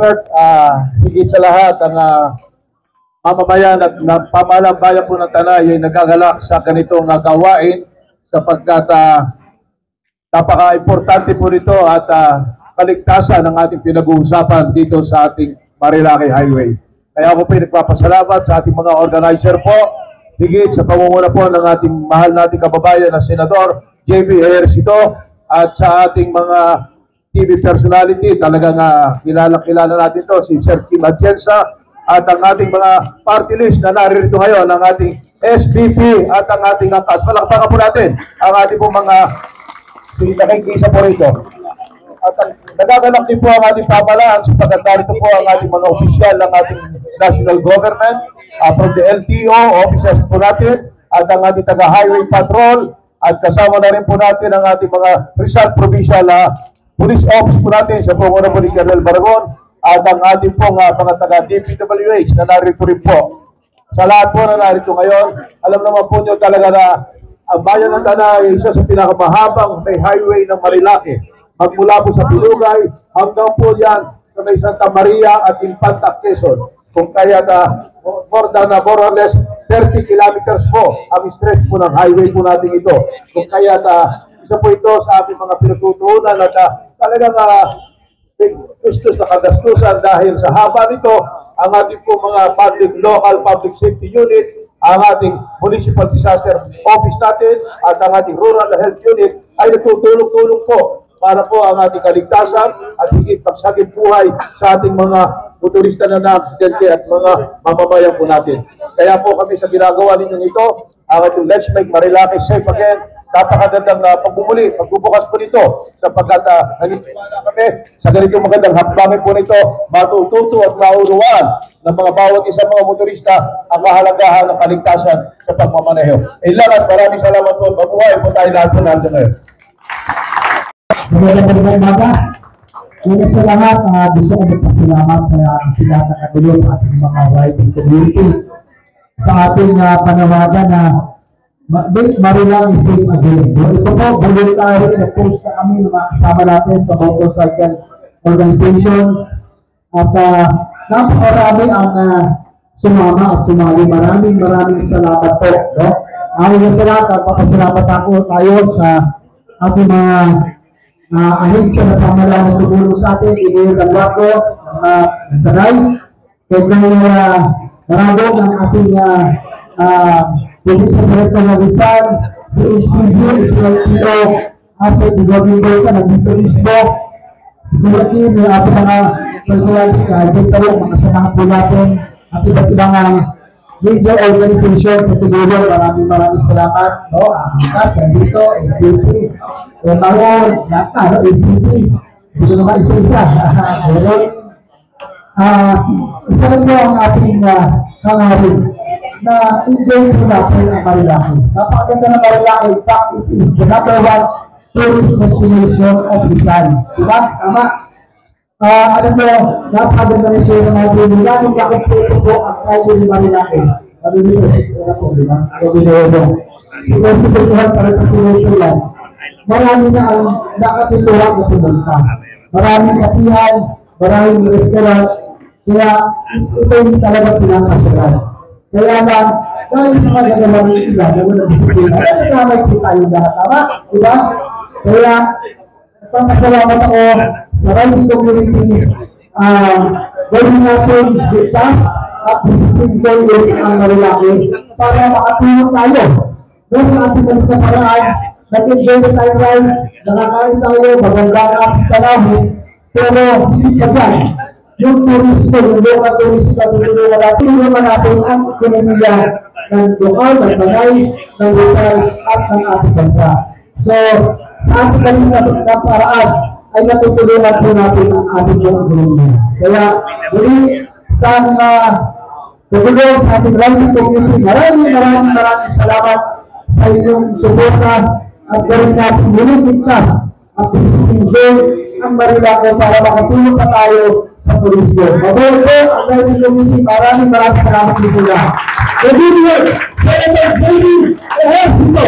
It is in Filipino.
Kurt, higit sa lahat ang mamamayan at pamahalang bayan po ng Tanay ay nagagalak sa ganitong gawain sapagkat napaka-importante po nito at kaligtasan ng ating pinag-uusapan dito sa ating Marilaki Highway. Kaya ako po nagpapasalamat sa ating mga organizer po, higit sa pangunguna po ng ating mahal nating kababayan na Senador JB Ejercito at sa ating mga TV personality, talagang kilala natin to, si Sir Kim Atienza at ang ating mga party list na naririto ngayon, ang ating SBP at ang ating angkas. Palakpakan po natin ang ating po mga nakikisa po rito. At nagagalak din po ang ating pamahalaan sapagkat narito po ang ating mga opisyal ng ating national government, from the LTO, officers po natin, at ang ating taga-highway patrol, at kasama na rin po natin ang ating mga Rizal Provincial Police Office po natin sa panguna po ni Colonel Baragon, at ang ating pong mga taga-DPWH na narito rin po. Sa lahat po na narito ngayon, alam naman po nyo talaga na ang bayan ng Tanay ay isa sa pinakamahabang may highway ng Marilaki. Magmula po sa Pilugay hanggang po yan sa may Santa Maria at Infanta, Quezon. Kung kaya more or less 30 kilometers po ang stretch po ng highway po natin ito. Kung kaya isa po ito sa ating mga pinagtutuunan at talagang gustos na kagastusan dahil sa haba nito, ang ating po mga local public safety unit, ang ating municipal disaster office natin at ang ating rural health unit ay nagtutulong-tulong po para po ang ating kaligtasan at higit pagsagip buhay sa ating mga motorista na na-aksidente at mga mamamayan po natin. Kaya po kami sa ginagawa ninyong ito, ang ating Let's Make Marilaki Safe Again, napakagandang pagbubukas po nito sapagkat naniniwala kami sa ganitong magandang hakbangin po nito, matututo at mauruan ng mga bawat isang mga motorista ang kahalagahan ng kaligtasan sa pagmamaneho. Ilan at maraming salamat po. Mabuhay po tayo lahat po natin ngayon. Magandang umaga. Una sa lahat, gusto ko magpasalamat sa pinatakagulo sa ating mga riding community sa ating panawagan na Make Marilaki Safe Again. Ito po, voluntary na post na kami na mga kasama natin sa motorcycle organizations at napakarami ang sumama at sumali. Maraming salamat po. No? Ayon sa lahat, papasalamat ako tayo sa ating mga ahensya na pamahalaan na tumulong sa atin, Ilir Dalwaco, Tanay, kay Colonel Baragon ng ating Provincial Director ng Rizal, si HPG, si LTO, sa Bigoging Bolsa, nandito mismo, si Kulakin, yung ating mga personality, kahit tawag, mga samahan po natin, at iba't ibang major organization sa Tigulong. Maraming salamat. No? Angkas, nandito, SBP, Mahon, lahat ACP. Gusto naman isa-isa. Isa rin po ang ating hangarin na enjoy po natin ang Marilaki. Napakaganda ng Marilaki. In fact, it is the #1 tourist destination of Rizal. Diba? Tama? Alam mo, napakaganda na siya ng mga pinila. Nung bakit po ito po ang kayo ni Marilaki. Ano nito? Ano po, diba? Ano nito? Sinusuntuhan para sa sinusuntuhan. Marami na ang nakatuluhan na pumunta. Maraming kapihan, maraming restaurant. Kaya ito yung talaga pinakasyalan. Kaya lang, dahil sa magandang mga ilan na walang disiplina, nagkamay po tayo lahat. Tama? Diba? Kaya, nagpapasalamat ako sa riding community, gawin natin ligtas at discipline zone ang Marilaki para makatulong tayo. Doon sa ating mga paraan, nag-enjoy na tayo ride, nakakain tayo, magandang ang panahon, pero hindi pa dyan. Yung turismo, yung local tourism na tulungan natin ang ekonomiya ng lokal, ng Tanay, ng Rizal at ng ating bansa. So, sa ating kanina na paraan ay natutulungan po natin ang ating ekonomiya. Kaya, muli sa tutulong sa ating riding community, maraming salamat sa inyong suporta at gawin natin muli ligtas at discipline zone ang Marilaki para makatulong pa tayo sa turismo. Mabuhay po ang riding community. Maraming salamat dito lang. Good evening, Senator David Ejercito.